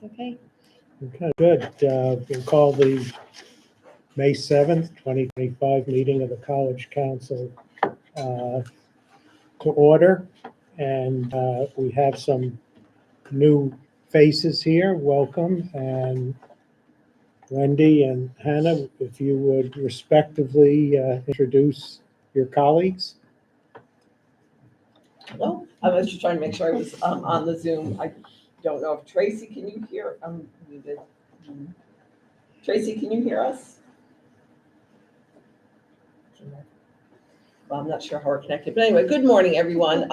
Okay. Okay, good. We'll call the May 7th, 2025 meeting of the College Council to order. And we have some new faces here. Welcome. And Wendy and Hannah, if you would respectively introduce your colleagues. Well, I was just trying to make sure I was on the Zoom. I don't know if Tracy, can you hear? I'm muted. Tracy, can you hear us? Well, I'm not sure how we're connected, but anyway, good morning, everyone.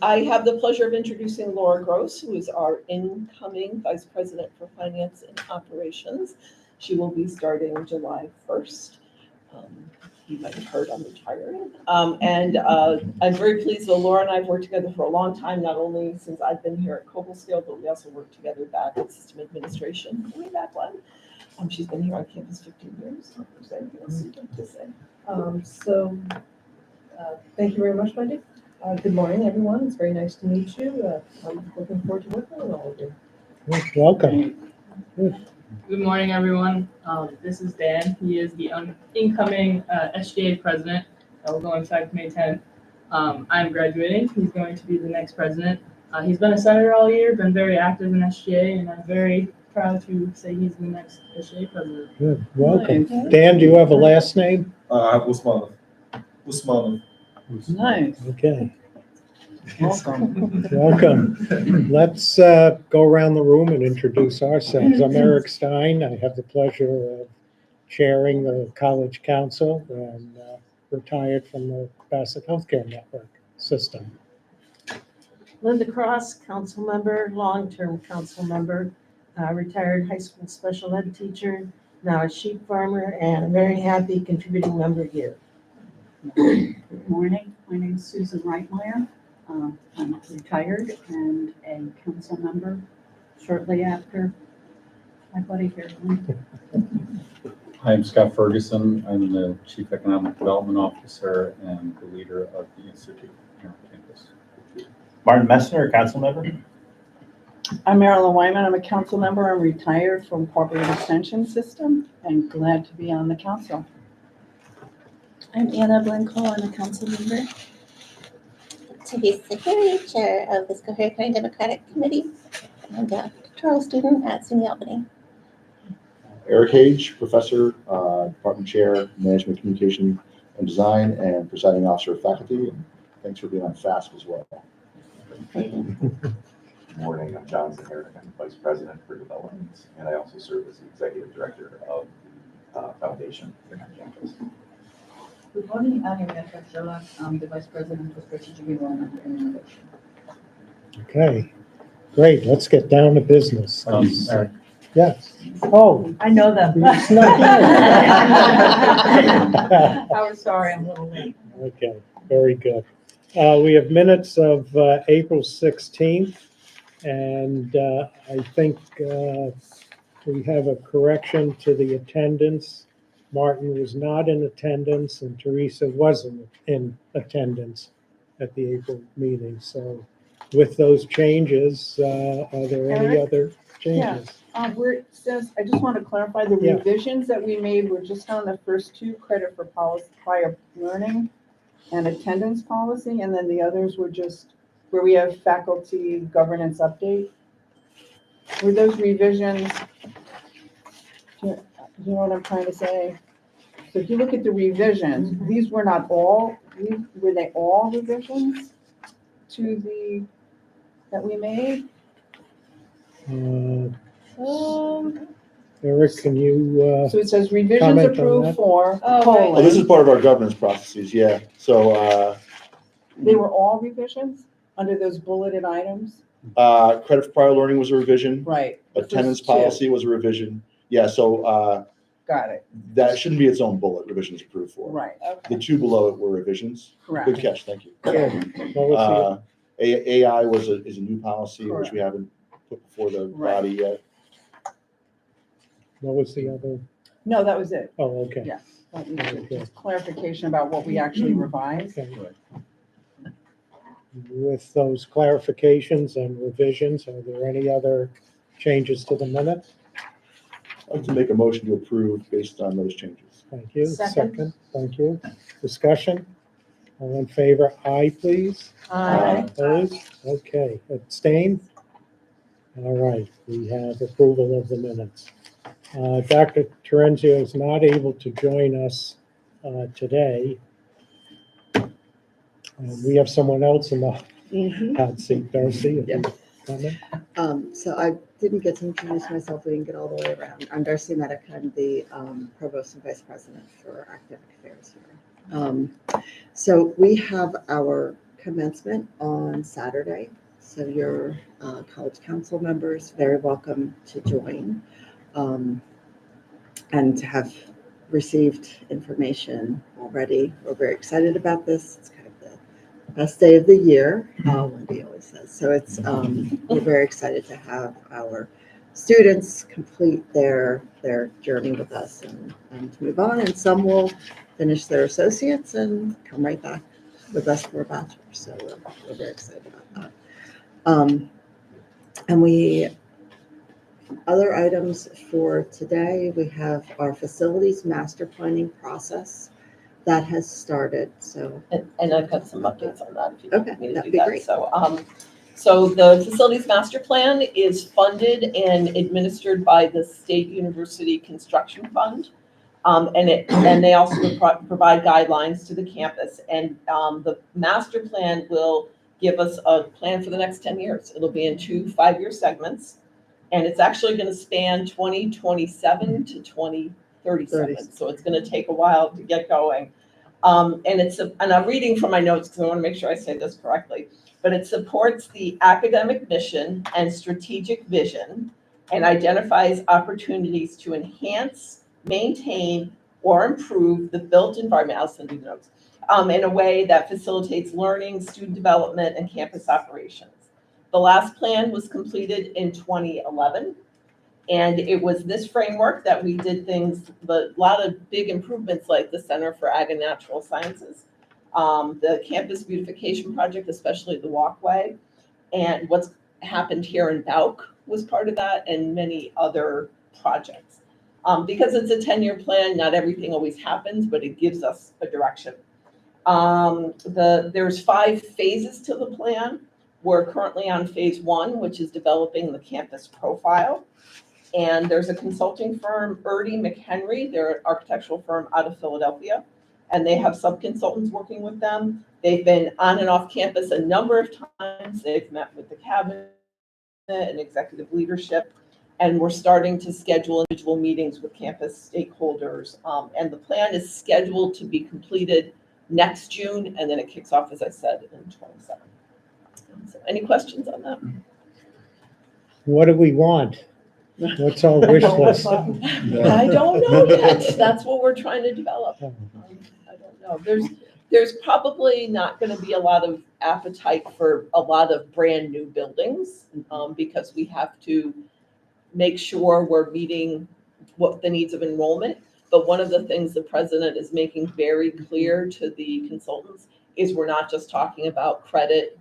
I have the pleasure of introducing Laura Gross, who is our incoming Vice President for Finance and Operations. She will be starting July 1st. You might have heard I'm retiring. I'm very pleased that Laura and I have worked together for a long time, not only since I've been here at Cobleskill, but we also worked together back at System Administration way back when. She's been here on campus 15 years. Is there anything else you'd like to say? Thank you very much, Wendy. Good morning, everyone. It's very nice to meet you. I'm looking forward to working with all of you. Welcome. Good morning, everyone. This is Dan. He is the incoming SGA president that will go in effect May 10th. I'm graduating. He's going to be the next president. He's been a senator all year, been very active in SGA, and I'm very proud to say he's the next SGA president. Good. Welcome. Dan, do you have a last name? Usmanov. Nice. Okay. Welcome. Welcome. Let's go around the room and introduce ourselves. I'm Eric Stein. I have the pleasure of chairing the College Council and retired from the Bassett Healthcare Network system. Linda Cross, council member, long-term council member, retired high school special ed teacher, now a sheep farmer, and a very happy contributing member here. Good morning. My name is Susan Reitmeyer. I'm retired and a council member shortly after my buddy here. Hi, I'm Scott Ferguson. I'm the Chief Economic Development Officer and the leader of the Institute here on campus. Martin Messner, council member. I'm Marilyn Wyman. I'm a council member. I'm retired from Corporate Extension System and glad to be on the council. I'm Anna Blanco. I'm a council member. Toby Sakiri, chair of the Schoharie County Democratic Committee, and a doctoral student at SUNY Albany. Eric Hage, professor, department chair, management, communication, and design, and presiding officer of faculty. And thanks for being on FAST as well. Good morning. I'm John Zaharek. I'm vice president for development, and I also serve as the executive director of the foundation here on campus. Good morning. I'm Yasha Sherlock. I'm the vice president for strategic enrollment and innovation. Okay, great. Let's get down to business. Eric. Yes. Oh. I know them. It's not I was sorry, I'm a little late. Okay, very good. We have minutes of April 16th, and I think we have a correction to the attendance. Martin was not in attendance, and Teresa wasn't in attendance at the April meeting. So with those changes, are there any other changes? I just want to clarify the revisions that we made were just on the first two, credit for prior learning and attendance policy, and then the others were just where we have faculty governance update. Were those revisions, do you know what I'm trying to say? So if you look at the revisions, these were not all, were they all revisions to that we made? Eric, can you So it says revisions approved for, Oh, this is part of our governance processes, yeah. So they were all revisions under those bulleted items? credit for prior learning was a revision. Right. Attendance policy was a revision. Yeah, so got it. that shouldn't be its own bullet, revisions approved for. Right, okay. The two below it were revisions. Correct. Good catch, thank you. what was AI is a new policy, Correct. which we haven't put before the body yet. what was the other? No, that was it. Oh, okay. Yeah. That was just clarification about what we actually revised. Okay. With those clarifications and revisions, are there any other changes to the minutes? I'd like to make a motion to approve based on those changes. Thank you. Second. Thank you. Discussion? All in favor, aye, please. Aye. Opposed? Okay. Abstain? All right, we have approval of the minutes. Dr. Terenzio is not able to join us today. We have someone else in the hot seat, Darcy. if you comment. So I didn't get to introduce myself, we didn't get all the way around. I'm Darcy Medic, I'm the Provost and Vice President for Academic Affairs here. So we have our commencement on Saturday, so your college council members, very welcome to join. And to have received information already. We're very excited about this. It's kind of the best day of the year, Wendy always says. So it's we're very excited to have our students complete their journey with us and to move on. And some will finish their associates and come right back with us for a bachelor's. So we're very excited about that. And we other items for today, we have our facilities master planning process that has started. So, And I've got some updates on that if you Okay, want me to that'd do be that. great. So the facilities master plan is funded and administered by the State University Construction Fund. And they also provide guidelines to the campus. And the master plan will give us a plan for the next 10 years. It'll be in 2 5-year segments. And it's actually going to span 2027 to 2037. So it's going to take a while to get going. And I'm reading from my notes because I want to make sure I say this correctly, but it supports the academic mission and strategic vision and identifies opportunities to enhance, maintain, or improve the built environment, I'll send you the notes, in a way that facilitates learning, student development, and campus operations. The last plan was completed in 2011, and it was this framework that we did things, a lot of big improvements like the Center for Ag and Natural Sciences, the campus beautification project, especially the walkway, and what's happened here in Bauk was part of that, and many other projects. Because it's a 10-year plan, not everything always happens, but it gives us a direction. There's 5 phases to the plan. We're currently on phase 1, which is developing the campus profile. And there's a consulting firm, Erdy McHenry, they're an architectural firm out of Philadelphia, and they have sub-consultants working with them. They've been on and off campus a number of times. They've met with the cabinet and executive leadership, and we're starting to schedule individual meetings with campus stakeholders. And the plan is scheduled to be completed next June, and then it kicks off, as I said, in 27. So any questions on that? What do we want? What's our wish list? I don't know yet. That's what we're trying to develop. I don't know. There's probably not going to be a lot of appetite for a lot of brand new buildings because we have to make sure we're meeting what the needs of enrollment. But one of the things the president is making very clear to the consultants is we're not just talking about credit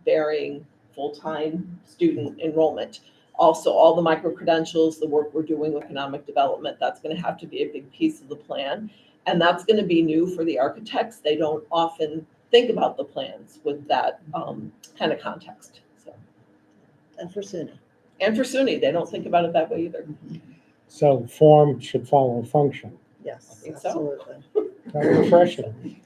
bearing full-time student enrollment. Also, all the micro-credentials, the work we're doing with economic development, that's going to have to be a big piece of the plan. And that's going to be new for the architects. They don't often think about the plans with that kind of context. So. and for SUNY. And for SUNY, they don't think about it that way either. So form should follow function. Yes, I think so. absolutely. Very refreshing.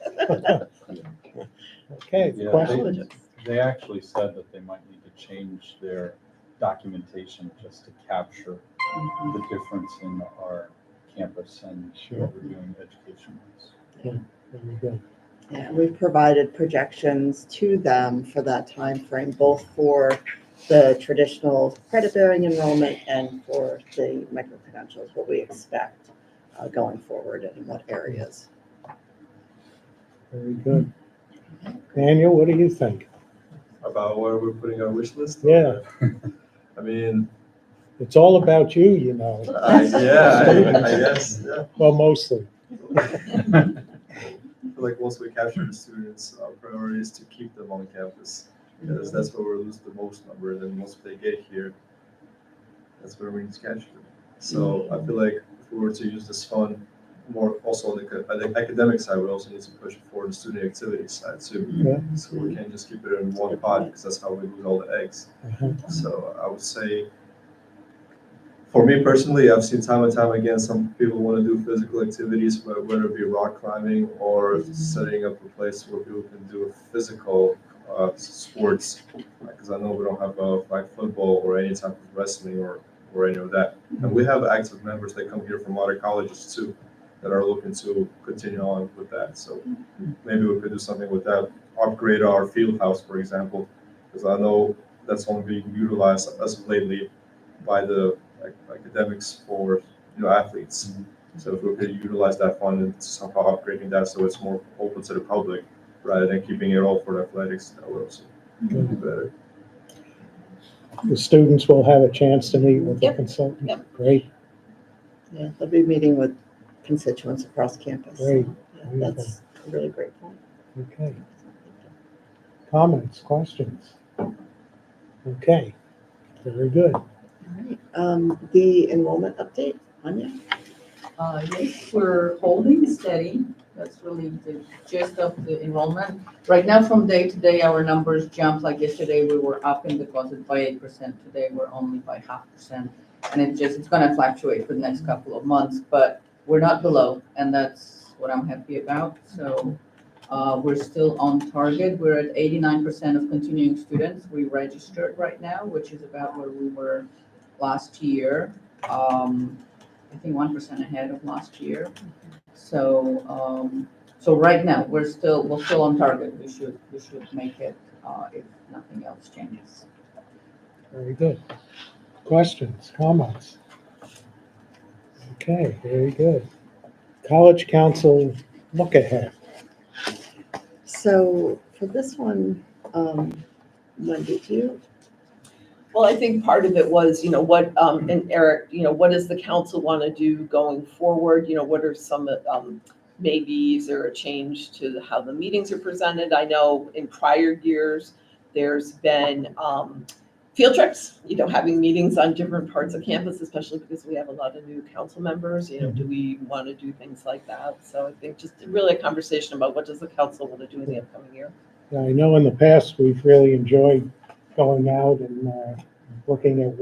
Okay, Yeah, question? they actually said that they might need to change their documentation just to capture the difference in our campus and what we're doing education-wise. Very good. Yeah, we've provided projections to them for that time frame, both for the traditional credit-bearing enrollment and for the micro-credentials, what we expect going forward and in what areas. Very good. Daniel, what do you think? About where we're putting our wish list? Yeah. I mean, It's all about you, you know. I guess, yeah. Well, mostly. I feel like once we capture the students, our priority is to keep them on campus, because that's where we lose the most number. And then once they get here, that's where we need to catch them. So I feel like if we were to use this fund more also on the academic side, we also need to push it for the student activity side too. Yeah. So we can't just keep it in one pot because that's how we lose all the eggs. So I would say, for me personally, I've seen time and time again, some people want to do physical activities, whether it be rock climbing or setting up a place where people can do physical sports. Because I know we don't have like football or any type of wrestling or any of that. And we have active members that come here from other colleges too, that are looking to continue on with that. So maybe we could do something with that, upgrade our field house, for example, because I know that's only being utilized as of lately by the academics for athletes. So if we could utilize that fund and somehow upgrading that so it's more open to the public rather than keeping it all for the athletics, that would also be better. The students will have a chance to meet with the consultant. Yep. Great, Yeah, they'll be meeting with constituents across campus. great. Yeah, that's a really great point. Okay. Comments, questions? Okay, very good. All right. The enrollment update, Anya? Yes, we're holding steady. That's really the gist of the enrollment. Right now, from day to day, our numbers jump. Like yesterday, we were up in deposit by 8%. Today, we're only by 0.5%. And it's going to fluctuate for the next couple of months, but we're not below. And that's what I'm happy about. So we're still on target. We're at 89% of continuing students we registered right now, which is about where we were last year. I think 1% ahead of last year. So so right now we're still on target. We should make it if nothing else changes. Very good. Questions, comments? Okay, very good. College Council look ahead. So for this one, Wendy, do you? Well, I think part of it was, what, and Eric, what does the council want to do going forward? What are some maybe is there a change to how the meetings are presented? I know in prior years, there's been field trips, having meetings on different parts of campus, especially because we have a lot of new council members. Do we want to do things like that? So I think just really a conversation about what does the council want to do in the upcoming year? Yeah, I know in the past, we've really enjoyed going out and looking at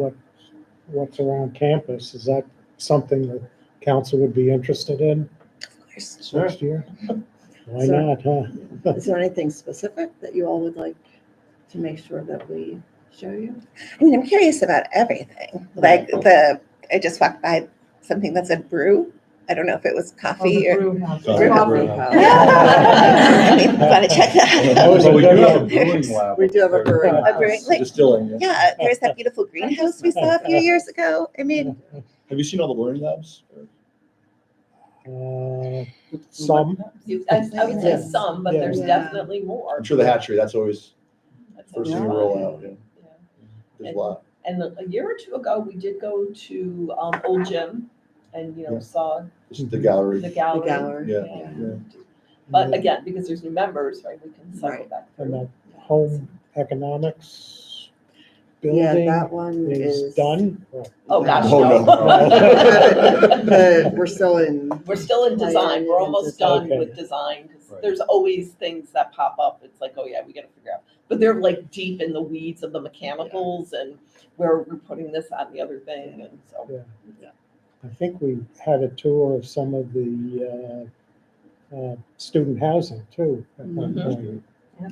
what's around campus. Is that something the council would be interested in next year? Why not, huh? Is there anything specific that you all would like to make sure that we show you? I mean, I'm curious about everything. Like I just walked by something that said brew. I don't know if it was coffee or. Brew house. I I mean, want to check that That was out. a We good do have a one. brewing lab. We do have a brewing A brewing, like, Distilling. yeah, there's that beautiful greenhouse we saw a few years ago. I mean, Have you seen all the learning labs? Some. I would say Yes. some, but there's Yeah. definitely more. I'm sure the hatchery, that's always That's first thing always you roll fun. out. Yeah. Yeah. There's a lot. And a year or two ago, we did go to Old Gym and, Yeah. saw This is the gallery. the gallery. The gallery. Yeah. Yeah. But again, because there's new members, right, we can cycle Right. back And through. the home economics Yeah, building that one is is done. Oh, gosh, Oh, no. But we're still in. We're still in design. We're almost done Okay. with design, because Right. there's always things that pop up. It's like, oh yeah, we gotta figure out. But they're like deep in the weeds of the mechanicals and where we're putting this, that, and the other thing, and so. Yeah. I think we had a tour of some of the student housing too at one Mhm. point. Yeah.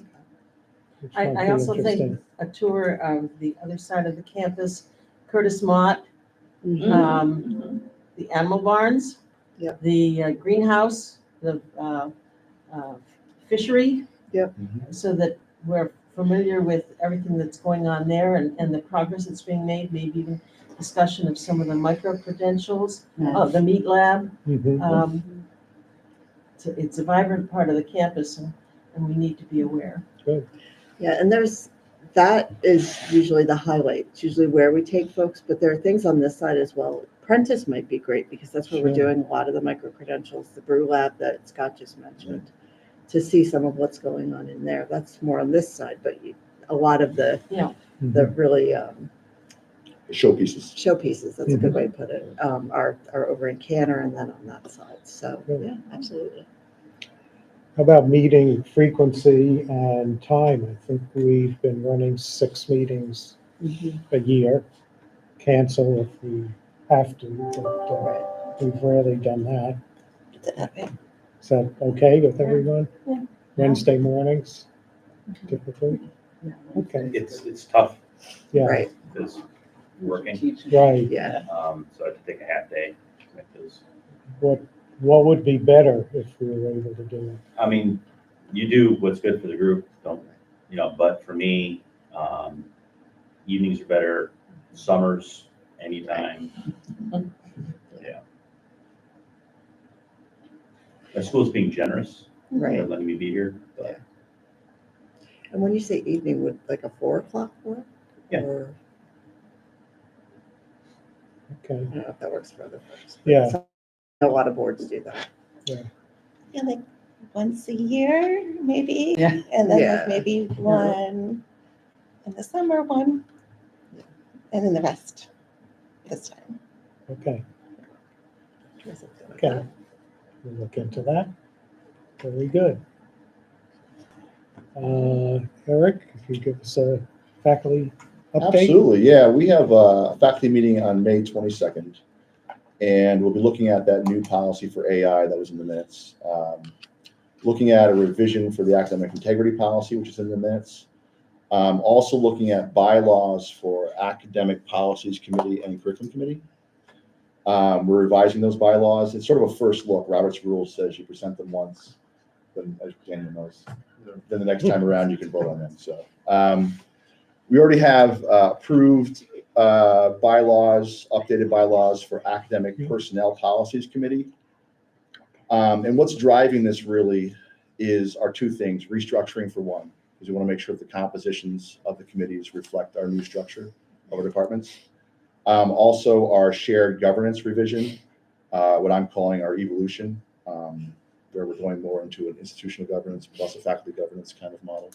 which might I be also interesting. think a tour of the other side of the campus, Curtis Mott, Mhm. the animal barns, Yep. the greenhouse, the fishery. Yep. So that we're familiar with everything that's going on there and the progress that's being made, maybe even discussion of some of the micro-credentials, the meat lab. Mhm. It's a vibrant part of the campus and we need to be aware. Good. Yeah, and that is usually the highlight. It's usually where we take folks, but there are things on this side as well. Prentice might be great because that's where we're Sure. doing a lot of the micro-credentials, the brew lab that Scott just mentioned, to see some of what's going on in there. That's more on this side, but a lot of the Yeah. really Showpieces. showpieces, that's a good way to put it, are over in Canner and then on that side. So, yeah, absolutely. How about meeting frequency and time? I think we've been running 6 meetings a year. Cancel if we have to, but we've rarely done that. Is that okay with everyone? Yeah. Wednesday mornings, typically? Okay, It's tough yeah, Right, because working, right. yeah. so I have to take a half day to make those. What would be better if we were able to do it? I mean, you do what's good for the group, don't, but for me, evenings are better, summers, anytime. Yeah. My school's being generous, Right. they're letting me be here, but Yeah. And when you say evening, would like a 4 o'clock work? Yeah. Or, Okay, I don't know if that works for other folks. but yeah, A lot of boards do that. Yeah, like once a year, maybe. Yeah. And then Yeah. like maybe one in the summer, one, and then the rest this time. okay, Or something like okay. that. We'll look into that. Very good. Eric, if you give us a faculty update? Absolutely, yeah. We have a faculty meeting on May 22nd, and we'll be looking at that new policy for AI that was in the minutes. Looking at a revision for the academic integrity policy, which is in the minutes. Also looking at bylaws for academic policies committee and curriculum committee. We're revising those bylaws. It's sort of a first look. Robert's rule says you present them once, then as Daniel knows, then the next time around you can vote on them. So we already have approved bylaws, updated bylaws for academic personnel policies committee. And what's driving this really is our 2 things: restructuring for one, because we want to make sure that the compositions of the committees reflect our new structure of our departments. Also, our shared governance revision, what I'm calling our evolution, where we're going more into an institutional governance plus a faculty governance kind of model.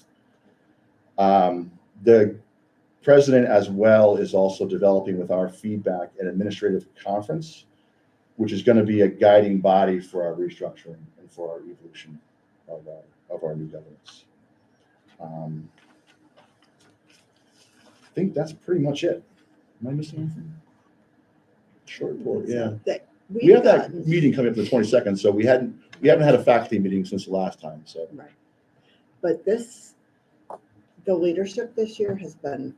The president as well is also developing with our feedback an administrative conference, which is going to be a guiding body for our restructuring and for our evolution of our new governance. I think that's pretty much it. Am I missing anything? Short report, yeah. We have that meeting coming up the 22nd, so we haven't had a faculty meeting since the last time, so. Right. But the leadership this year has been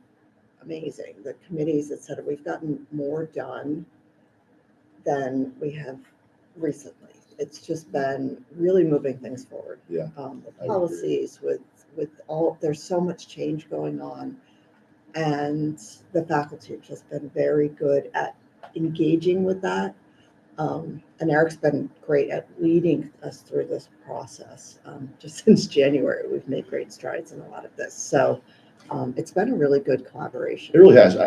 amazing. The committees, et cetera, we've gotten more done than we have recently. It's just been really moving things forward. Yeah. The policies with there's so much change going on, and the faculty have just been very good at engaging with that. And Eric's been great at leading us through this process. Just since January, we've made great strides in a lot of this. So it's been a really good collaboration. It really has.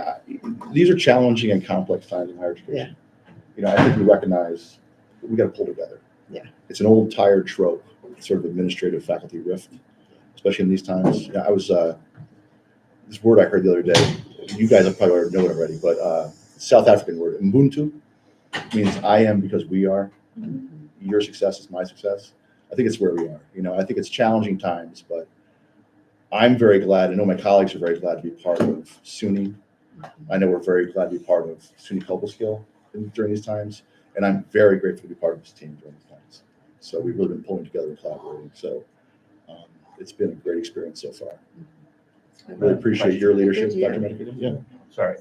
These are challenging and complex times in higher education. I think we recognize we got to pull together. Yeah. It's an old tired trope, sort of administrative faculty rift, especially in these times. I was this word I heard the other day. You guys have probably know it already, but South African word, Ubuntu, means I am because we are. Your success is my success. I think it's where we are. I think it's challenging times, but I'm very glad. I know my colleagues are very glad to be part of SUNY. I know we're very glad to be part of SUNY Cobleskill during these times, and I'm very grateful to be part of this team during these times. So we've really been pulling together and collaborating. So it's been a great experience so far. I really appreciate your leadership, Dr. Medicaid. Yeah. Sorry,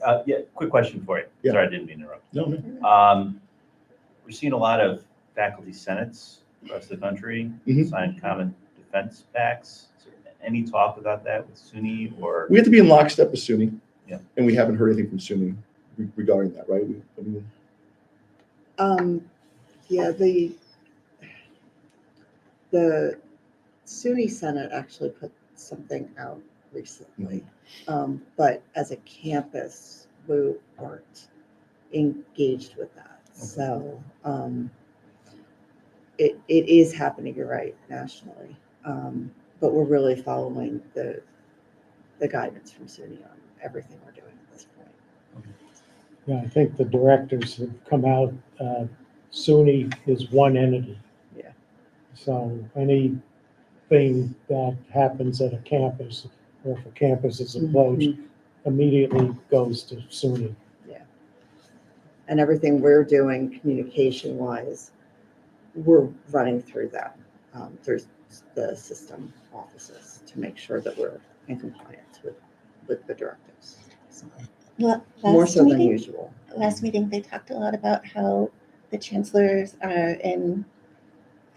quick question for you. Yeah. Sorry, I didn't mean to interrupt. No. We're seeing a lot of faculty senates across the country sign common defense pacts. Is there any talk about that with SUNY or? We have to be in lockstep with SUNY. Yeah. And we haven't heard anything from SUNY regarding that, right? Yeah, the SUNY Senate actually put something out recently, but as a campus, we weren't engaged with that. Okay. So it is happening, you're right, nationally, but we're really following the guidance from SUNY on everything we're doing at this point. Yeah, I think the directors have come out, SUNY is one entity. Yeah. So anything that happens at a campus, or if a campus is approached, immediately goes to SUNY. And everything we're doing communication wise, we're running through that, through the system offices to make sure that we're in compliance with the directives. So, more Last so than meeting, usual. last meeting, they talked a lot about how the chancellors are in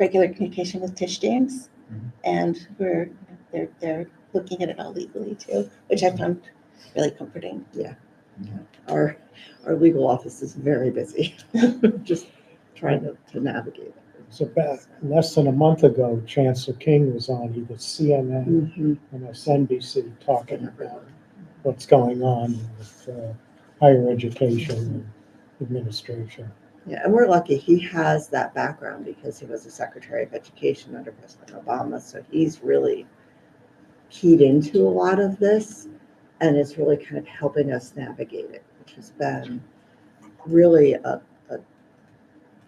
regular communication with Tish James, and they're looking at it all legally too, which I found really comforting. Yeah. Our legal office is very busy, just trying to navigate it. So back less than a month ago, Chancellor King was on either CNN and MSNBC talking about what's going on with higher education and administration. Yeah, and we're lucky he has that background because he was the Secretary of Education under President Obama. So he's really keyed into a lot of this, and it's really kind of helping us navigate it, which has been really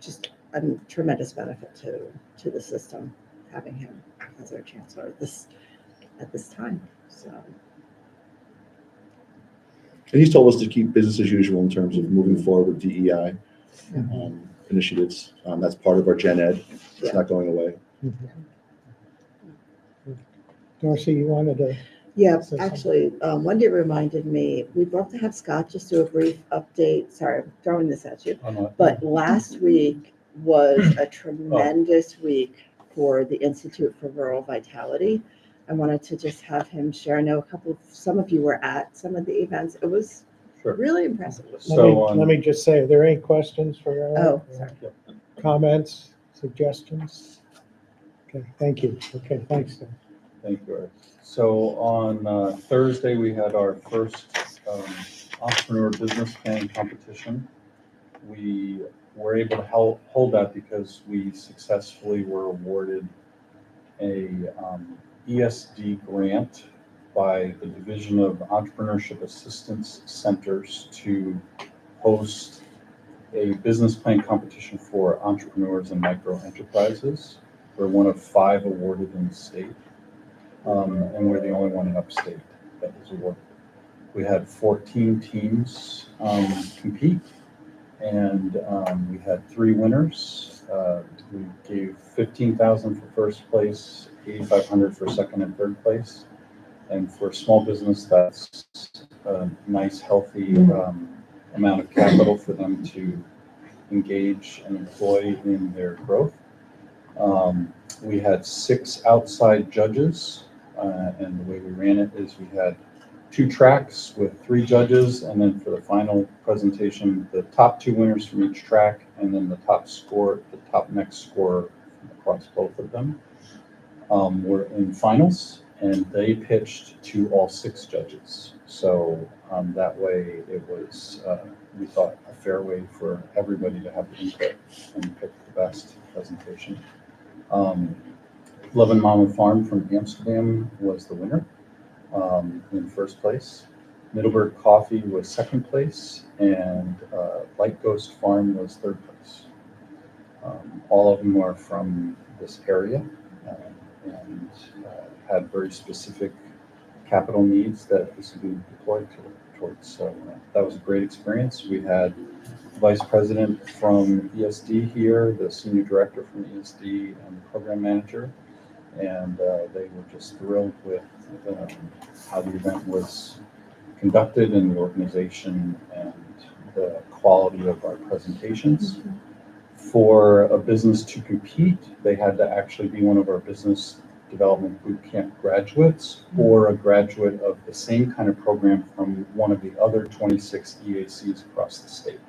just a tremendous benefit to the system, having him as our chancellor at this time. So. And he's told us to keep business as usual in terms of moving forward with DEI initiatives. That's part of our Gen Ed. It's not going away. Darcy, you wanted to? Yeah, actually, Wendy reminded me, we'd love to have Scott just do a brief update. Sorry, I'm throwing this at you. But last week was a tremendous week for the Institute for Rural Vitality. I wanted to just have him share. I know some of you were at some of the events. It was really impressive. Let me just say, are there any questions for Eric? Oh, sorry. Comments, suggestions? Okay, thank you. Okay, thanks, Dan. Thank you, Eric. So on Thursday, we had our first entrepreneur business planning competition. We were able to hold that because we successfully were awarded a ESD grant by the Division of Entrepreneurship Assistance Centers to host a business plan competition for entrepreneurs and micro enterprises. We're one of 5 awarded in the state. And we're the only one in upstate that was awarded. We had 14 teams compete, and we had 3 winners. We gave $15,000 for first place, $8,500 for second and third place. And for small business, that's a nice, healthy amount of capital for them to engage and employ in their growth. We had 6 outside judges. And the way we ran it is we had 2 tracks with 3 judges, and then for the final presentation, the top 2 winners from each track, and then the top next score across both of them were in finals, and they pitched to all 6 judges. So that way it was, we thought, a fair way for everybody to have input and pick the best presentation. Love and Mama Farm from Amsterdam was the winner in first place. Middleburg Coffee was second place, and Light Ghost Farm was third place. All of them are from this area and had very specific capital needs that this would be deployed towards. So that was a great experience. We had Vice President from ESD here, the Senior Director from ESD, and the Program Manager. And they were just thrilled with how the event was conducted and the organization and the quality of our presentations. For a business to compete, they had to actually be one of our business development bootcamp graduates or a graduate of the same kind of program from one of the other 26 EACs across the state.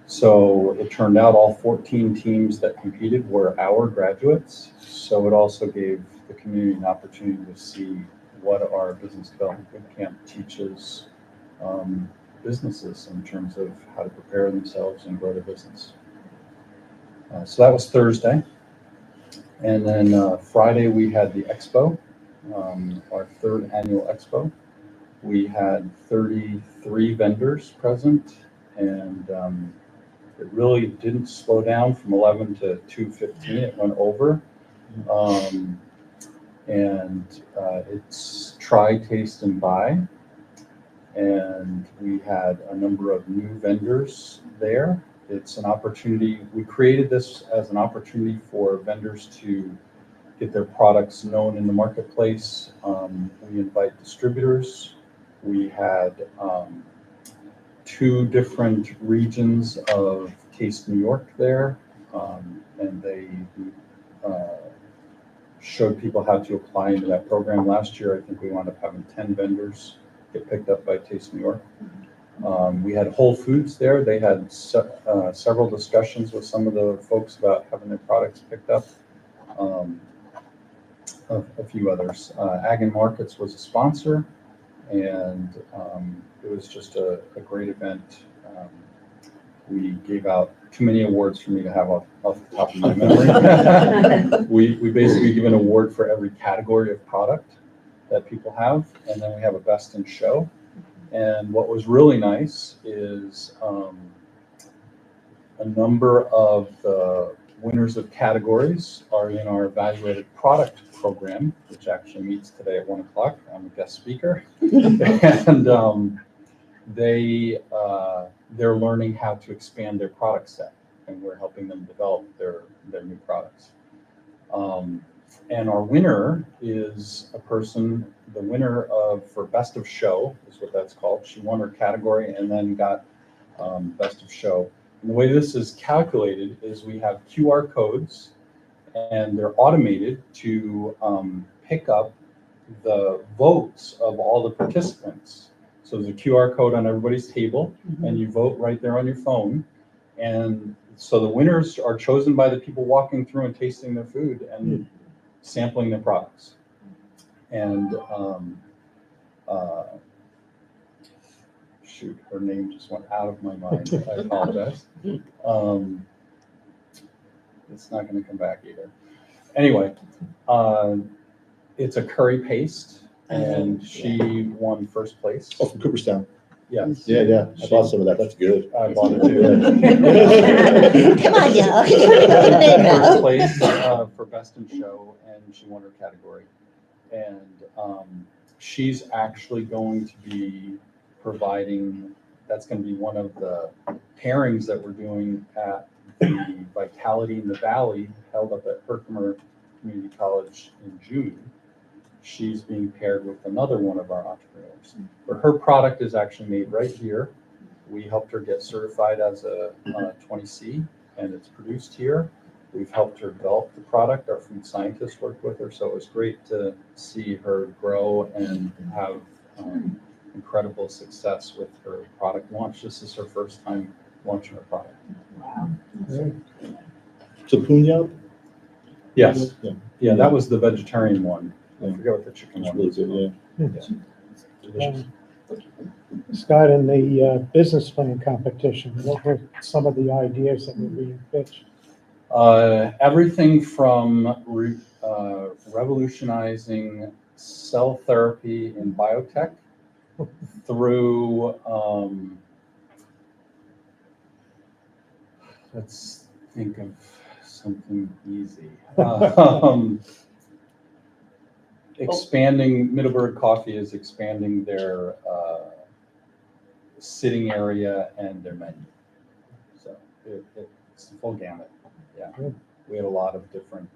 So it turned out all 14 teams that competed were our graduates. So it also gave the community an opportunity to see what our business development bootcamp teaches businesses in terms of how to prepare themselves and grow their business. So that was Thursday. And then Friday we had the expo, our 3rd annual expo. We had 33 vendors present and it really didn't slow down from 11 to 2:15. It went over. It's try, taste, and buy. And we had a number of new vendors there. It's an opportunity. We created this as an opportunity for vendors to get their products known in the marketplace. We invite distributors. We had 2 different regions of Taste New York there, and they showed people how to apply into that program. Last year, I think we wound up having 10 vendors get picked up by Taste New York. We had Whole Foods there. They had several discussions with some of the folks about having their products picked up. A few others. Ag and Markets was a sponsor, and it was just a great event. We gave out too many awards for me to have off the top of my memory. We basically give an award for every category of product that people have, and then we have a best in show. And what was really nice is a number of the winners of categories are in our evaluated product program, which actually meets today at 1 o'clock. I'm a guest speaker. And they're learning how to expand their product set, and we're helping them develop their new products. And our winner is the winner for Best of Show is what that's called. She won her category and then got Best of Show. And the way this is calculated is we have QR codes, and they're automated to pick up the votes of all the participants. So there's a QR code on everybody's table, and you vote right there on your phone. And so the winners are chosen by the people walking through and tasting their food and sampling their products. And shoot, her name just went out of my mind. I apologize. It's not going to come back either. Anyway, it's a curry paste, and she won first place. Oh, from Cooperstown. Yes. Yeah. I bought some of that. That's good. I bought it too. Come on, y'all. First place for Best in Show, and she won her category. And she's actually going to be providing, that's going to be one of the pairings that we're doing at the Vitality in the Valley held up at Herkimer Community College in June. She's being paired with another one of our entrepreneurs. But her product is actually made right here. We helped her get certified as a 20C, and it's produced here. We've helped her develop the product. Our food scientists worked with her, so it was great to see her grow and have incredible success with her product launch. This is her first time launching her product. Wow. So Punyab? Yes. Yeah. Yeah, that was the vegetarian one. I Yeah. forget what the chicken It's one really was. good, yeah. Scott, in the business plan competition, what were some of the ideas that were being pitched? Everything from revolutionizing cell therapy in biotech through, let's think of something easy. Expanding, Middleburg Coffee is expanding their sitting area and their menu. So it's the full gamut. Yeah, we had a lot of different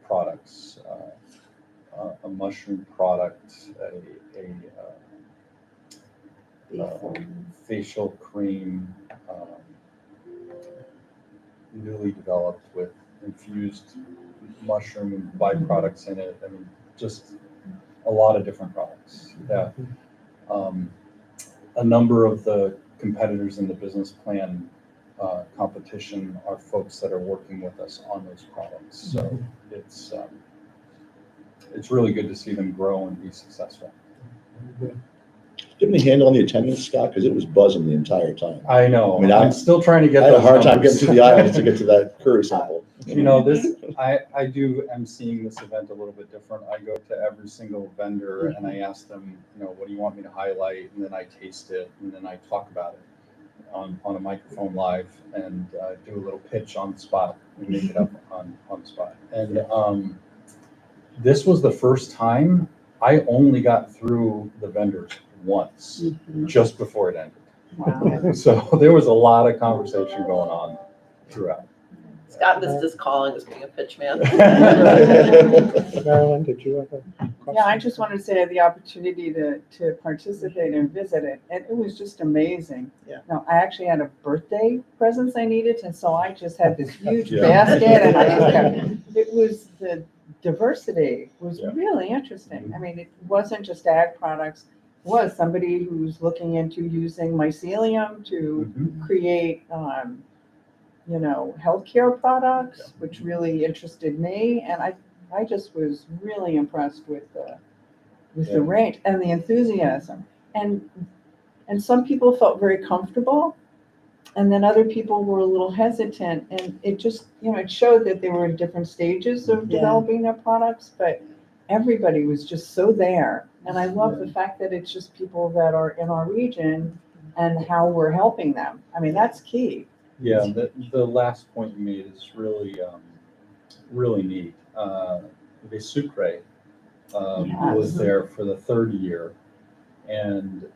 products, a mushroom product, a facial cream, newly developed with infused mushroom byproducts in it. I mean, just a lot of different products. Yeah. A number of the competitors in the business plan competition are folks that are working with us on those products. So it's really good to see them grow and be successful. Do you have any handle on the attendance, Scott? Because it was buzzing the entire time. I know. I mean, I'm still trying to get I had a those hard time numbers. getting through the aisles to get to that curry sample. You know, I'm seeing this event a little bit different. I go to every single vendor and I ask them, you know, what do you want me to highlight? And then I taste it and then I talk about it. on a microphone live and do a little pitch on the spot. We make it up on the spot. And this was the first time I only got through the vendors once, just before it ended. Wow. So there was a lot of conversation going on throughout. Scott missed his calling as being a pitch man. Marilyn, did you have a question? Yeah, I just wanted to say I had the opportunity to participate and visit it, and it was just amazing. Yeah. Now, I actually had a birthday presents I needed, and so I just had this huge Yeah. basket, and I just kept, it was, the diversity was Yeah. really interesting. I mean, it wasn't just ag products, it was somebody who's looking into using mycelium to create, healthcare products, which really interested me, and I just was really impressed with the range and the enthusiasm. And some people felt very comfortable, and then other people were a little hesitant, and it just, it showed that they were in different stages of developing their products, but everybody was just so there. And I love the fact that it's just people that are in our region and how we're helping them. I mean, that's key. Yeah, the last point you made is really, really neat. The Sucre was there for the third year, and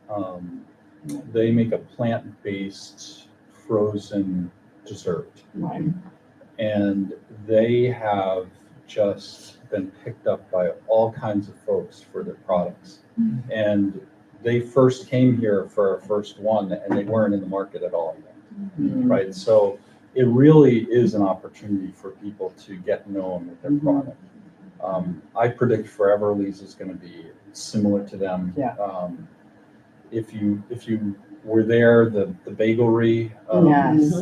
they make a plant-based frozen dessert. Right. And they have just been picked up by all kinds of folks for their products. And they first came here for our first one, and they weren't in the market at all yet. Right, so it really is an opportunity for people to get known with their product. I predict Foreverly's is going to be similar to them. Yeah. If you were there, the bagelry. Yes.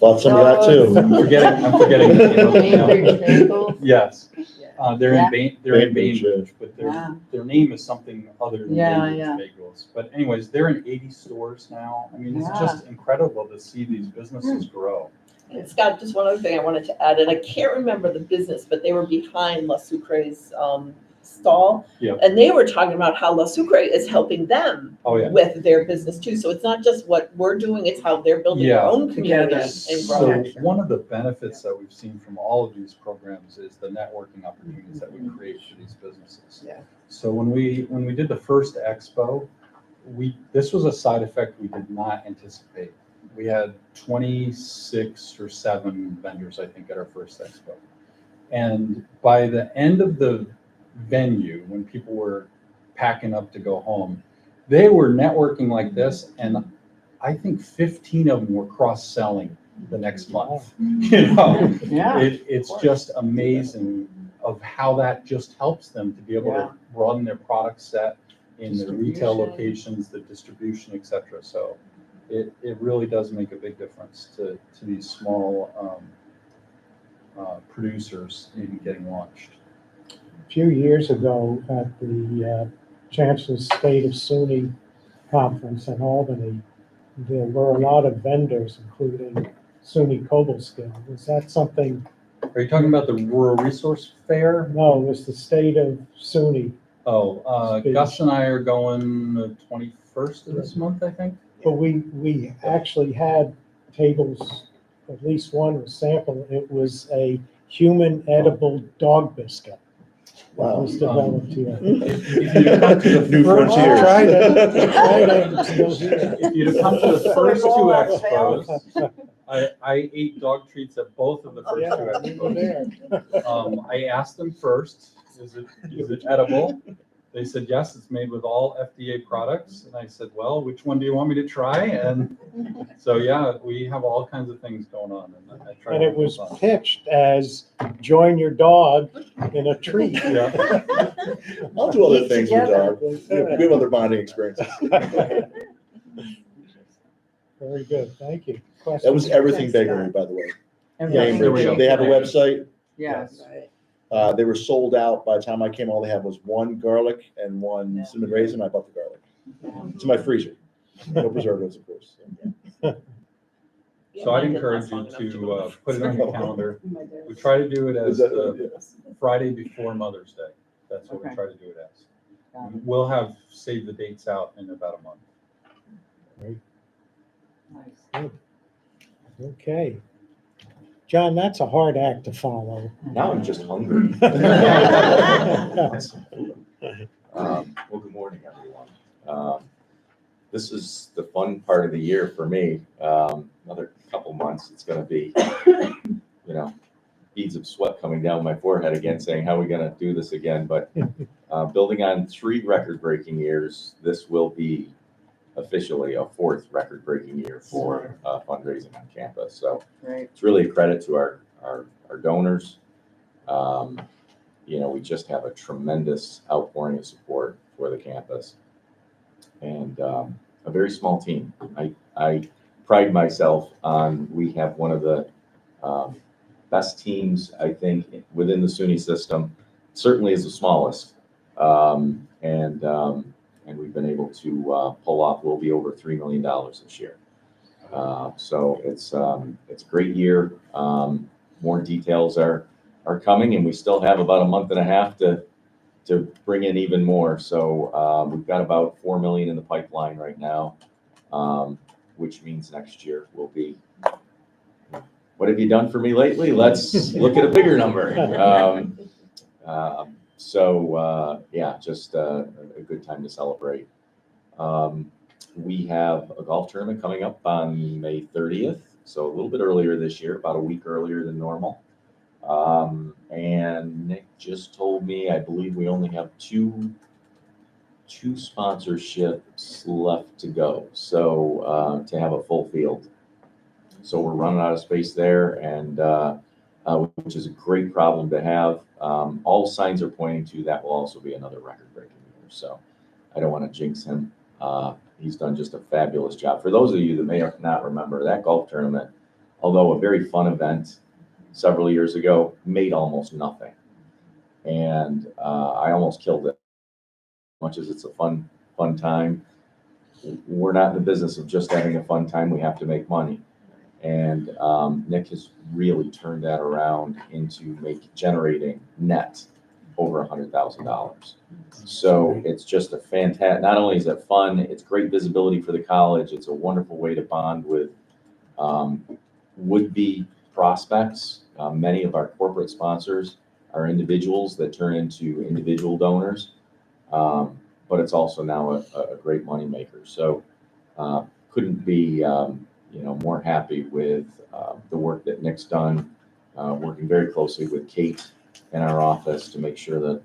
Love some of that too. I'm forgetting. Bainbridge Bagels. Yes. They're in Bainbridge, Bainbridge, but their name is something other than Bainbridge Bagels. But anyways, they're in 80 stores now. I mean, it's just incredible to see these businesses grow. And Scott, just one other thing I wanted to add, and I can't remember the business, but they were behind La Sucre's stall. Yeah. And they were talking about how La Sucre is helping them with their business too. So it's not just what we're doing, it's how they're building their own community and growing. So one of the benefits that we've seen from all of these programs is the networking opportunities that we create for these businesses. Yeah. So when we did the first expo, this was a side effect we did not anticipate. We had 26 or 7 vendors, I think, at our first expo. And by the end of the venue, when people were packing up to go home, they were networking like this, and I think 15 of them were cross-selling the next month. It's just amazing of how that just helps them to be able to broaden their product set in the retail locations, the distribution, etc. So it really does make a big difference to these small producers in getting launched. A few years ago at the Chancellor's State of SUNY conference in Albany, there were a lot of vendors, including SUNY Cobleskill. Was that something? Are you talking about the Rural Resource Fair? No, it was the State of SUNY. Oh, Gus and I are going the 21st of this month, I think. But we actually had tables, at least one was sample. It was a human edible dog biscuit. Wow. It was developed here. If you come to the New first, frontiers. if you come to the first 2 expos, I ate dog treats at both of the first 2 expos. I asked them first, is it edible? They said, yes, it's made with all FDA products. And I said, well, which one do you want me to try? And so, yeah, we have all kinds of things going on. And I try. And it was pitched as join your dog in a treat. Yeah. I'll do other things with dog. We have other bonding experiences. Very good, thank you. That was Everything Bakery, by the way. Everything. They have a website. Yes. They were sold out by the time I came. All they had was 1 garlic and 1 cinnamon raisin. I bought the garlic. It's in my freezer. No preservatives, of course. So I'd encourage you to put it on your calendar. We try to do it as the Friday before Mother's Day. That's what we try to do it as. We'll have save the dates out in about a month. Great. Okay. John, that's a hard act to follow. Now I'm just hungry. Well, good morning, everyone. This is the fun part of the year for me. Another couple months, it's going to be, beads of sweat coming down my forehead again, saying, how are we going to do this again? But building on 3 record-breaking years, this will be officially a 4th record-breaking year for fundraising on campus. So it's really a credit to our donors. We just have a tremendous outpouring of support for the campus, and a very small team. I pride myself on, we have one of the best teams, I think, within the SUNY system. Certainly is the smallest, and we've been able to pull off. We'll be over $3 million this year. So it's a great year. More details are coming, and we still have about a month and a half to bring in even more. So we've got about $4 million in the pipeline right now, which means next year will be, what have you done for me lately? Let's look at a bigger number. Just a good time to celebrate. We have a golf tournament coming up on May 30th, so a little bit earlier this year, about a week earlier than normal. And Nick just told me, I believe we only have two sponsorships left to go, so to have a full field. So we're running out of space there, and which is a great problem to have. All signs are pointing to that will also be another record-breaking year. So I don't want to jinx him. He's done just a fabulous job. For those of you that may not remember, that golf tournament, although a very fun event several years ago, made almost nothing. And I almost killed it. As much as it's a fun time, we're not in the business of just having a fun time. We have to make money. And Nick has really turned that around into generating net over $100,000. So it's just a fantastic, not only is it fun, it's great visibility for the college. It's a wonderful way to bond with would-be prospects. Many of our corporate sponsors are individuals that turn into individual donors, but it's also now a great moneymaker. So couldn't be more happy with the work that Nick's done, working very closely with Kate in our office to make sure that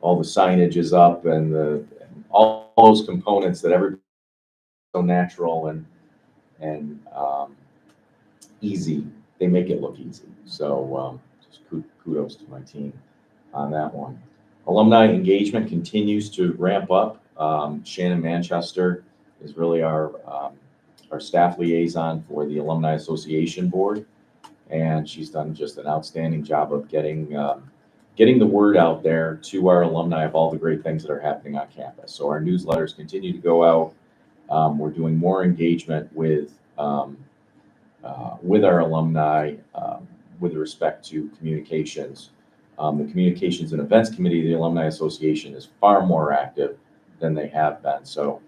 all the signage is up and all those components that everybody's so natural and easy. They make it look easy. So just kudos to my team on that one. Alumni engagement continues to ramp up. Shannon Manchester is really our staff liaison for the Alumni Association Board, and she's done just an outstanding job of getting the word out there to our alumni of all the great things that are happening on campus. So our newsletters continue to go out. We're doing more engagement with our alumni with respect to communications. The Communications and Events Committee of the Alumni Association is far more active than they have been. So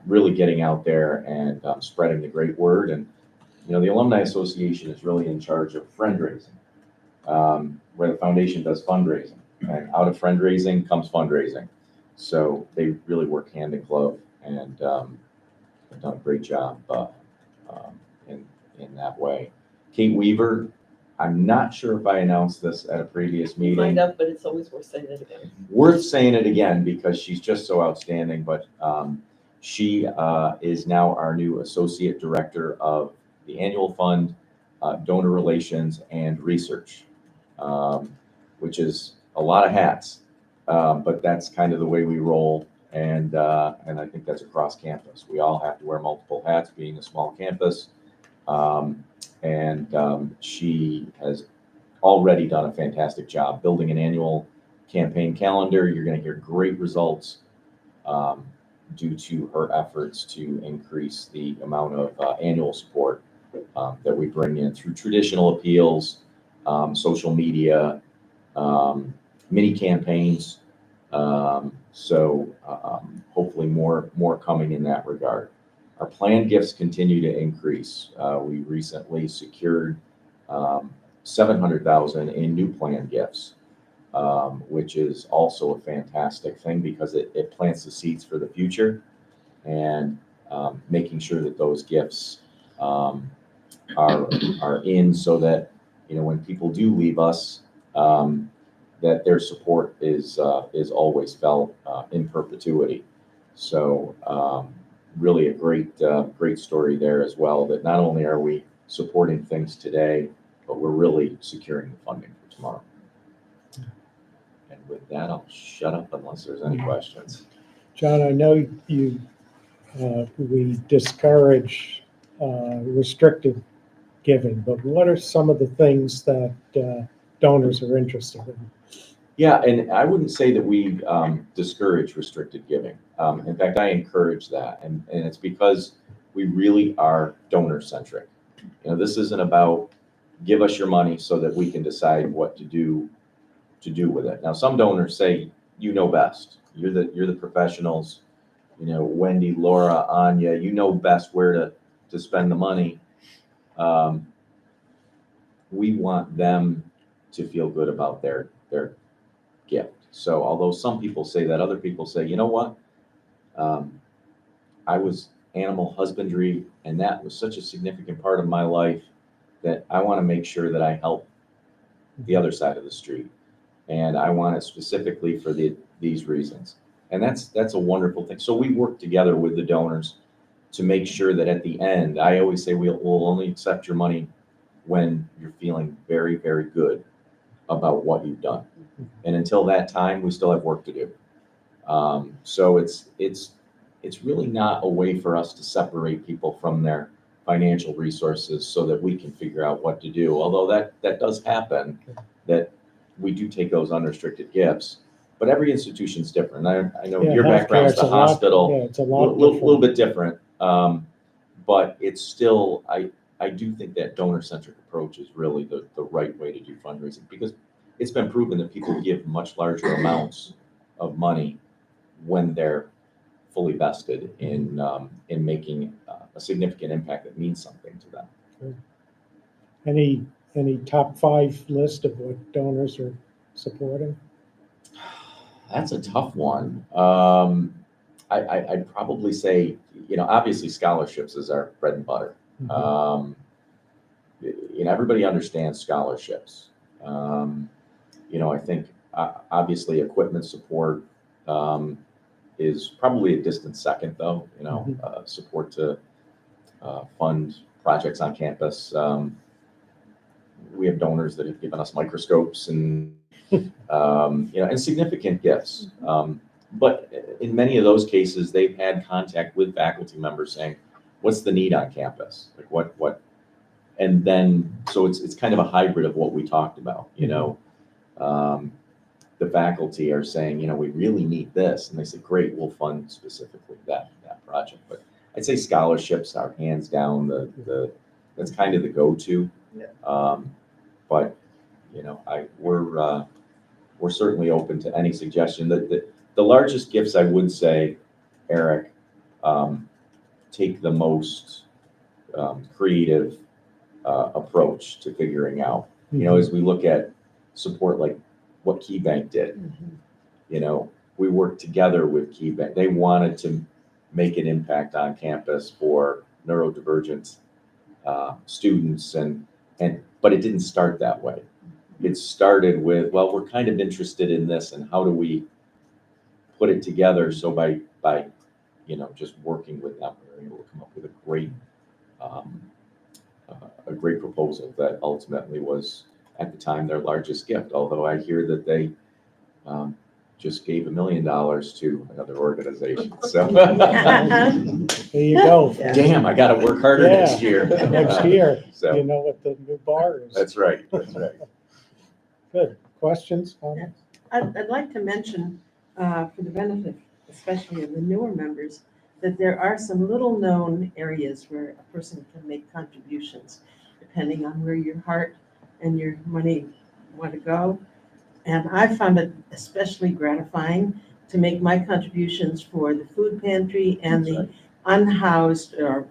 really getting out there and spreading the great word. And, the Alumni Association is really in charge of friend-raising, where the foundation does fundraising. And out of friend-raising comes fundraising. So they really work hand in glove, and have done a great job in that way. Kate Weaver, I'm not sure if I announced this at a previous meeting. Find out, but it's always worth saying it again. Worth saying it again because she's just so outstanding, but she is now our new Associate Director of the Annual Fund, Donor Relations, and Research, which is a lot of hats, but that's kind of the way we roll, and I think that's across campus. We all have to wear multiple hats being a small campus, and she has already done a fantastic job building an annual campaign calendar. You're going to hear great results due to her efforts to increase the amount of annual support that we bring in through traditional appeals, social media, mini campaigns. So hopefully more coming in that regard. Our planned gifts continue to increase. We recently secured $700,000 in new planned gifts, which is also a fantastic thing because it plants the seeds for the future, and making sure that those gifts are in, so that, you know, when people do leave us, that their support is always felt in perpetuity. So really a great story there as well, that not only are we supporting things today, but we're really securing the funding for tomorrow. And with that, I'll shut up unless there's any questions. John, I know we discourage restricted giving, but what are some of the things that donors are interested in? Yeah, and I wouldn't say that we discourage restricted giving. In fact, I encourage that, and it's because we really are donor-centric. You know, this isn't about give us your money so that we can decide what to do with it. Now, some donors say, you know best. You're the professionals. You know, Wendy, Laura, Anya, you know best where to spend the money. We want them to feel good about their gift. So although some people say that, other people say, you know what? I was animal husbandry, and that was such a significant part of my life that I want to make sure that I help the other side of the street. And I want it specifically for these reasons. And that's a wonderful thing. So we work together with the donors to make sure that at the end, I always say we'll only accept your money when you're feeling very, very good about what you've done. And until that time, we still have work to do. So it's really not a way for us to separate people from their financial resources so that we can figure out what to do. Although that does happen, that we do take those unrestricted gifts, but every institution's different. I know your background's the hospital, it's a little bit different. But it's still, I do think that donor-centric approach is really the right way to do fundraising, because it's been proven that people give much larger amounts of money when they're fully vested in making a significant impact that means something to them. Sure. Any top 5 list of what donors are supporting? That's a tough one. I'd probably say, you know, obviously scholarships is our bread and butter. Mm-hmm. You know, everybody understands scholarships. You know, I think obviously equipment support is probably a distant second, though. You know, Mm-hmm. Support to fund projects on campus. We have donors that have given us microscopes and you know, and significant gifts. But in many of those cases, they've had contact with faculty members saying, "What's the need on campus? Like what?" And then, so it's kind of a hybrid of what we talked about. You know, the faculty are saying, you know, we really need this, and they say, "Great, we'll fund specifically that project." But I'd say scholarships are hands down that's kind of the go-to. Yeah. But you know, we're certainly open to any suggestion. The largest gifts, I would say, Eric, take the most creative approach to figuring out. Mm-hmm. You know, as we look at support like what KeyBank did, you know, we worked together with KeyBank. They wanted to make an impact on campus for neurodivergent students, but it didn't start that way. It started with, well, we're kind of interested in this, and how do we put it together? So by you know, just working with them, we were able to come up with a great proposal that ultimately was, at the time, their largest gift. Although I hear that they just gave $1 million to another organization. So There you go. damn, I got to work harder next year. Next year, So you know what the new bar is. that's right. That's right. Good. Questions, comments? I'd like to mention, for the benefit, especially of the newer members, that there are some little-known areas where a person can make contributions, depending on where your heart and your money want to go. And I found it especially gratifying to make my contributions for the food pantry and the unhoused or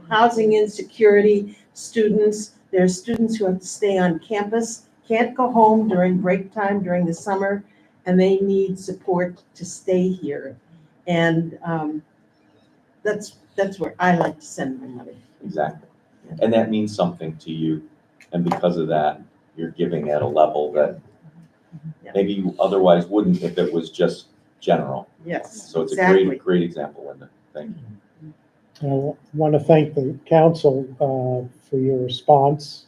housing insecurity students. There are students who have to stay on campus, can't go home during break time during the summer, and they need support to stay here. And that's where I like to send my money. Exactly. And that means something to you. And because of that, you're giving at a level that maybe you otherwise wouldn't if it was just general. Yes, So it's a exactly. great example, Linda. Thank you. I want to thank the council for your response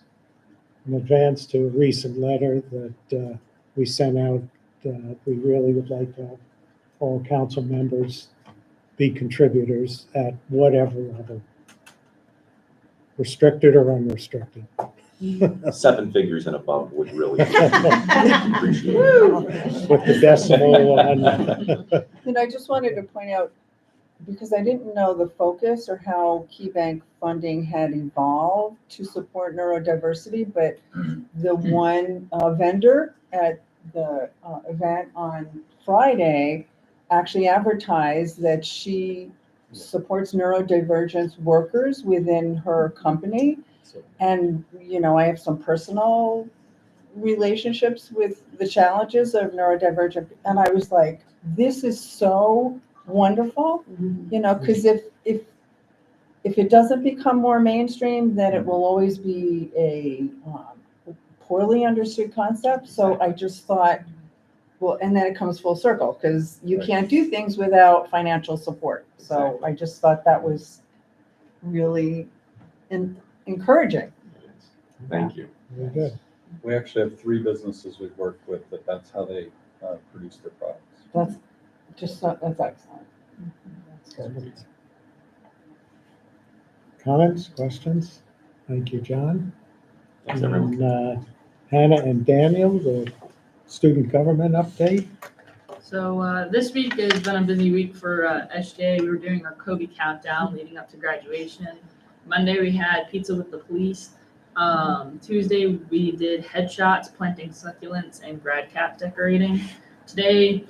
in advance to a recent letter that we sent out. We really would like to have all council members be contributors at whatever level, restricted or unrestricted. 7 figures and above would really appreciate it. With the decimal And I just wanted to point out, because I didn't know the focus or how KeyBank funding had evolved to support neurodiversity, but the one vendor at the event on Friday actually advertised that she supports neurodivergence workers within her company. And, you know, I have some personal relationships with the challenges of neurodivergent, and I was like, this is so wonderful, you know, because if it doesn't become more mainstream, then it will always be a poorly understood concept. So I just thought, well, and then it comes full circle, because you can't do things without financial support. So I just thought that was really encouraging. Thank you. Very good. We actually have 3 businesses we've worked with that's how they produce their products. That's excellent. Comments, questions? Thank you, John. Thanks, everyone. And, Hannah and Daniel, the student government update. So this week has been a busy week for SJ. We were doing our Kobe countdown leading up to graduation. Monday we had pizza with the police. Tuesday we did headshots, planting succulents, and grad cap decorating. Today,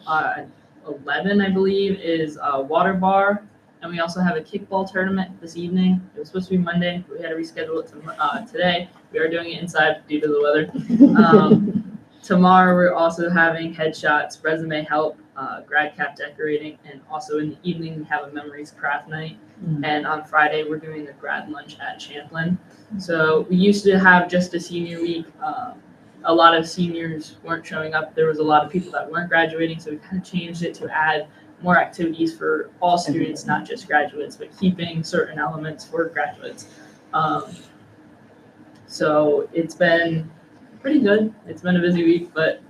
11 I believe, is a water bar. And we also have a kickball tournament this evening. It was supposed to be Monday, but we had to reschedule it to today. We are doing it inside due to the weather. Tomorrow we're also having headshots, resume help, grad cap decorating, and also in the evening we have a memories craft night. And on Friday we're doing a grad lunch at Champlain. So we used to have just a senior week. A lot of seniors weren't showing up. There was a lot of people that weren't graduating, so we kind of changed it to add more activities for all students, not just graduates, but keeping certain elements for graduates. So it's been pretty good. It's been a busy week, but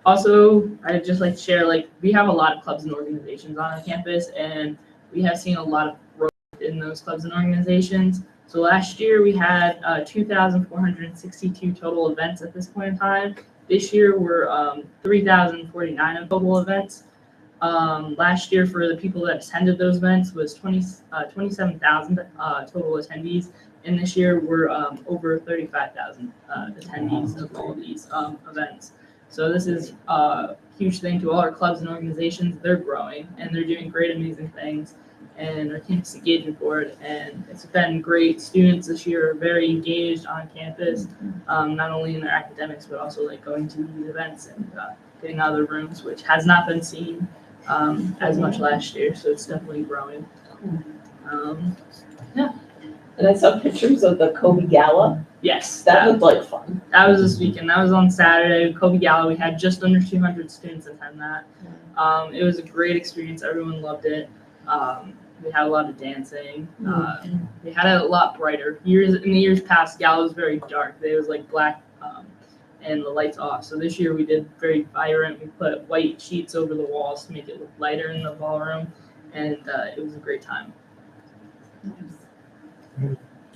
also I'd just like to share, like, we have a lot of clubs and organizations on our campus, and we have seen a lot of growth in those clubs and organizations. So last year we had 2,462 total events at this point in time. This year we're 3,049 of total events. Last year for the people that attended those events was 27,000 total attendees. And this year we're over 35,000 attendees of all these events. So this is a huge thing to all our clubs and organizations. They're growing and they're doing great, amazing things. And our campus engagement board, and it's been great. Students this year are very engaged on campus, not only in their academics, but also like going to these events and getting out of their rooms, which has not been seen as much last year. So it's definitely growing. Yeah. And I saw pictures of the Kobe Gala. Yes. That looked like fun. That was this weekend. That was on Saturday. Kobe Gala. We had just under 200 students attend that. It was a great experience. Everyone loved it. We had a lot of dancing. We had it a lot brighter. In the years past, Gala was very dark. It was like black and the lights off. So this year we did very vibrant. We put white sheets over the walls to make it look lighter in the ballroom, and it was a great time.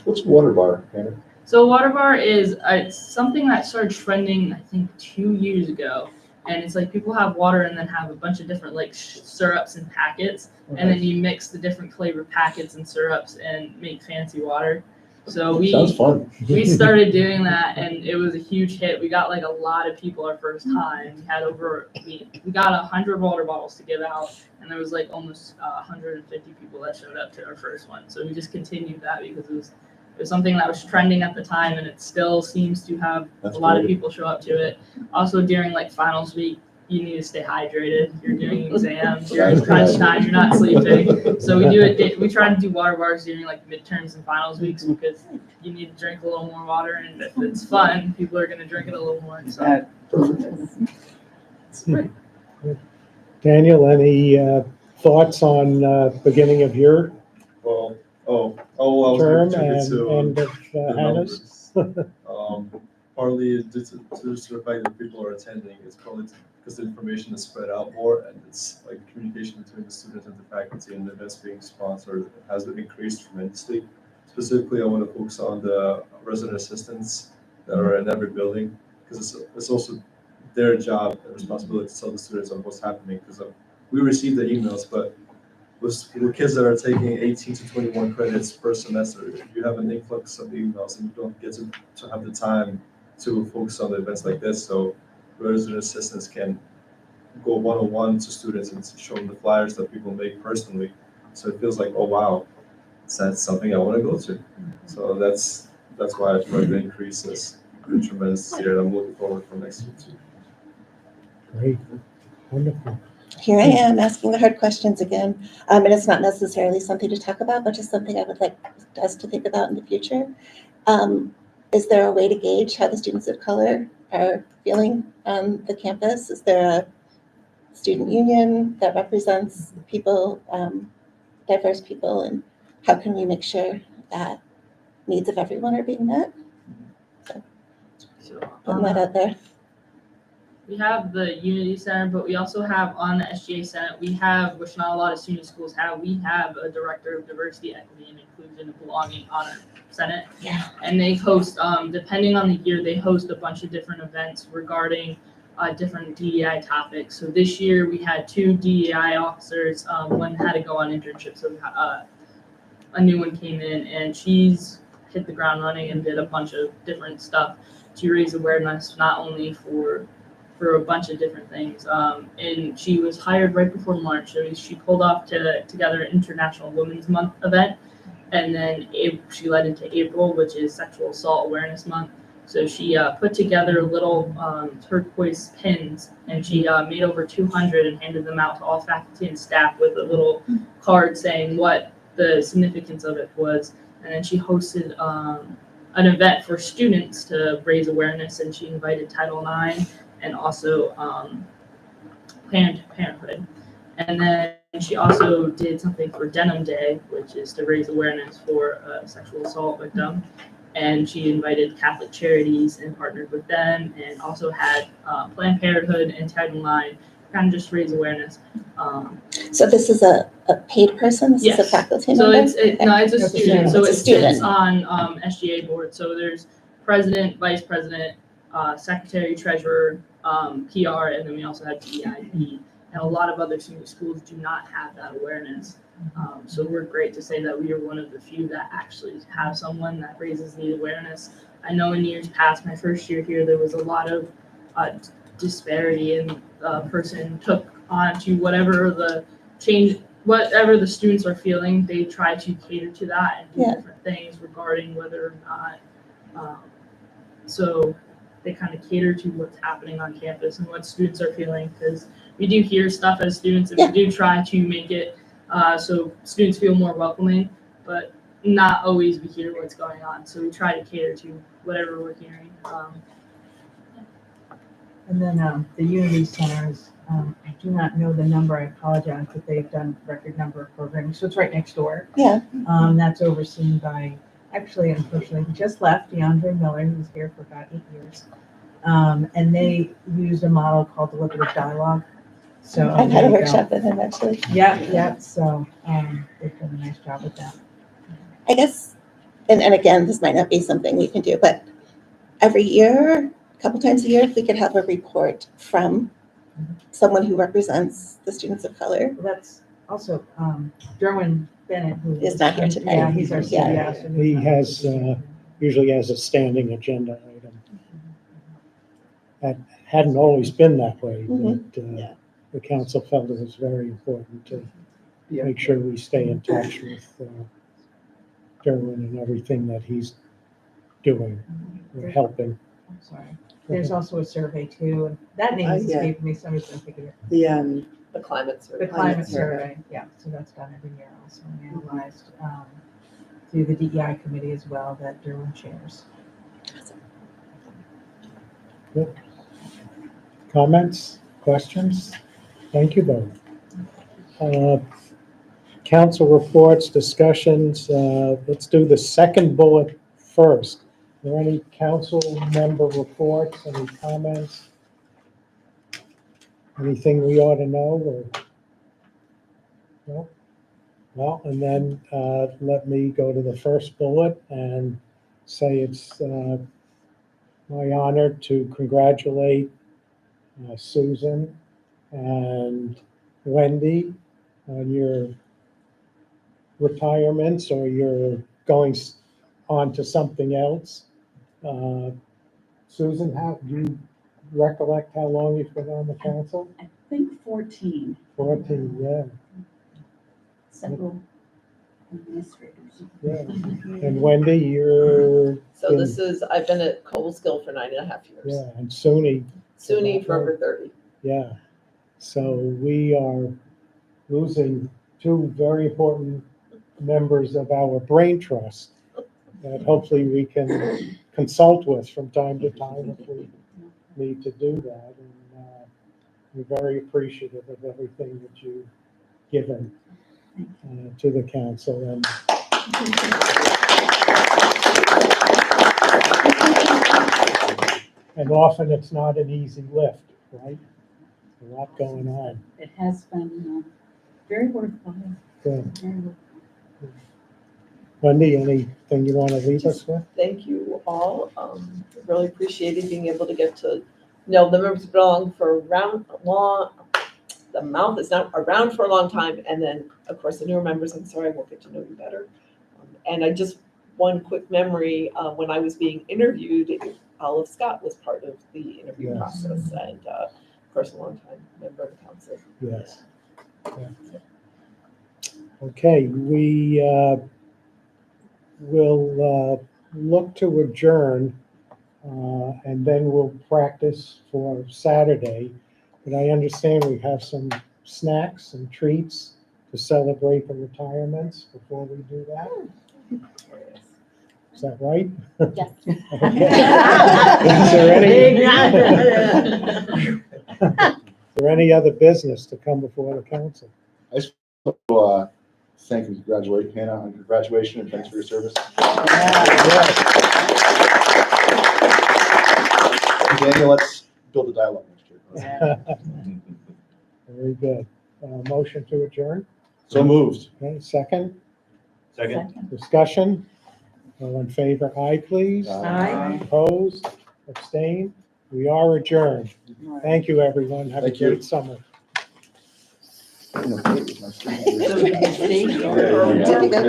What's water bar, Hannah? So water bar is it's something that started trending, I think, 2 years ago. And it's like people have water and then have a bunch of different like syrups and packets. And then you mix the different flavor packets and syrups and make fancy water. So Sounds fun. we started doing that, and it was a huge hit. We got like a lot of people our first time. We had we got 100 water bottles to give out, and there was like almost 150 people that showed up to our first one. So we just continued that because it was something that was trending at the time, and it still seems to have That's a lot of great. people show up to it. Also during like finals week, you need to stay hydrated. You're doing exams, you're in crunch time, you're not sleeping. So we try to do water bars during like midterms and finals weeks because you need to drink a little more water, and if it's fun, people are gonna drink it a little more. So Daniel, any thoughts on beginning of your Well, I was term going to and contribute to end of the Hannah's? numbers. Partly due to the fact that people are attending, it's probably because the information is spread out more, and it's like communication between the students and the faculty, and the events being sponsored has been increased tremendously. Specifically, I want to focus on the resident assistants that are in every building, because it's also their job and responsibility to tell the students of what's happening, because we receive the emails, but with kids that are taking 18 to 21 credits per semester, you have an influx of emails and you don't get to have the time to focus on events like this. So resident assistants can go one-on-one to students and show them the flyers that people make personally. So it feels like, oh wow, that's something I want to go to. So that's why I feel like the increase is tremendous this year, and I'm looking forward for next year too. Great, wonderful. Here I am asking the hard questions again. And it's not necessarily something to talk about, but just something I would like us to think about in the future. Is there a way to gauge how the students of color are feeling on the campus? Is there a student union that represents people, diverse people, and how can we make sure that needs of everyone are being met? So, putting that out there. we have the Unity Center, but we also have on the SGA Senate, which not a lot of SUNY schools have, we have a director of diversity, equity, and inclusion and belonging on our Senate. Yeah. And they host, depending on the year, they host a bunch of different events regarding different DEI topics. So this year we had 2 DEI officers. One had to go on internship, so a new one came in, and she's hit the ground running and did a bunch of different stuff to raise awareness, not only for a bunch of different things. And she was hired right before March. So she pulled off together an International Women's Month event. And then she led into April, which is Sexual Assault Awareness Month. So she put together little turquoise pins, and she made over 200 and handed them out to all faculty and staff with a little card saying what the significance of it was. And then she hosted an event for students to raise awareness, and she invited Title IX and also Planned Parenthood. And then she also did something for Denim Day, which is to raise awareness for a sexual assault victim. And she invited Catholic Charities and partnered with them, and also had Planned Parenthood and Title IX kind of just raise awareness. So this is a paid person? This is a faculty So member? it's a student. So It's a it sits student. on SGA board. So there's president, vice president, secretary, treasurer, PR, and then we also have DEIP. And a lot of other senior schools do not have that awareness. So we're great to say that we are one of the few that actually have someone that raises the awareness. I know in years past, my first year here, there was a lot of disparity, and the person took on to whatever the students are feeling. They try to cater to that and do different things regarding whether or not. So they kind of cater to what's happening on campus and what students are feeling, because we do hear stuff as students, and we do try to make it so students feel more welcoming, but not always we hear what's going on. So we try to cater to whatever we're hearing. And then the Unity Centers, I do not know the number, I apologize, but they've done a record number of programming, so it's right next door. Yeah. That's overseen by, actually, unfortunately, he just left, DeAndre Miller, who was here for about 8 years. And they use a model called deliberative dialogue. So I've had a workshop with him, actually. Yeah, so they've done a nice job with that. I guess, and again, this might not be something we can do, but every year, a couple times a year, if we could have a report from someone who represents the students of color. also, Derwin Bennett, who Is not here today. Yeah, he's our Yeah. CBS. He has, usually has a standing agenda item. That hadn't always been that way, but Yeah. the council felt it was very important to Yeah. make sure we stay in touch with Derwin and everything that he's doing, or helping. I'm sorry. There's also a survey too, and that name has Yeah. escaped me, somebody's gonna think of it. The climate survey. The climate Climate survey. survey, yeah, so that's done every year also, and analyzed through the DEI committee as well that Derwin chairs. Comments, questions? Thank you both. Council reports, discussions, let's do the second bullet first. Are there any council member reports, any comments? Anything we ought to know, or? No? Well, and then let me go to the first bullet and say it's my honor to congratulate Susan and Wendy on your retirements, or you're going on to something else. Susan, how do you recollect how long you've been on the council? I think 14. 14, yeah. Several administrators. Yeah. And Wendy, you're So this is, I've been at Cobleskill for 9.5 years. yeah, and SUNY. SUNY for over 30. Yeah. So we are losing two very important members of our brain trust that hopefully we can consult with from time to time if we need to do that. And we're very appreciative of everything that you've given to the council. And often it's not an easy lift, right? A lot going on. It has been very worthwhile. Good. Very worthwhile. Wendy, anything you want to leave us with? Thank you all. Really appreciated being able to get to know the members belong for the mouth is not around for a long time. And then, of course, the newer members, I'm sorry, I won't get to know you better. And I just, one quick memory, when I was being interviewed, Olive Scott was part of the interview Yes. process, and of course, a long-time member of the council. Yes. Yeah. Okay, we will look to adjourn, and then we'll practice for Saturday. But I understand we have some snacks and treats to celebrate the retirements before we do that. Is that right? Yes. Is there any other business to come before the council? Thank and congratulate Hannah on your graduation, and thanks for your service. And Daniel, let's build a dialogue next year. Very good. Motion to adjourn? So moved. Okay, second? Second. Discussion? All in favor, aye, please. Aye. Opposed? Abstained? We are adjourned. Thank you, everyone. Have a Thank you. great summer. You know, it was my signature. Did we go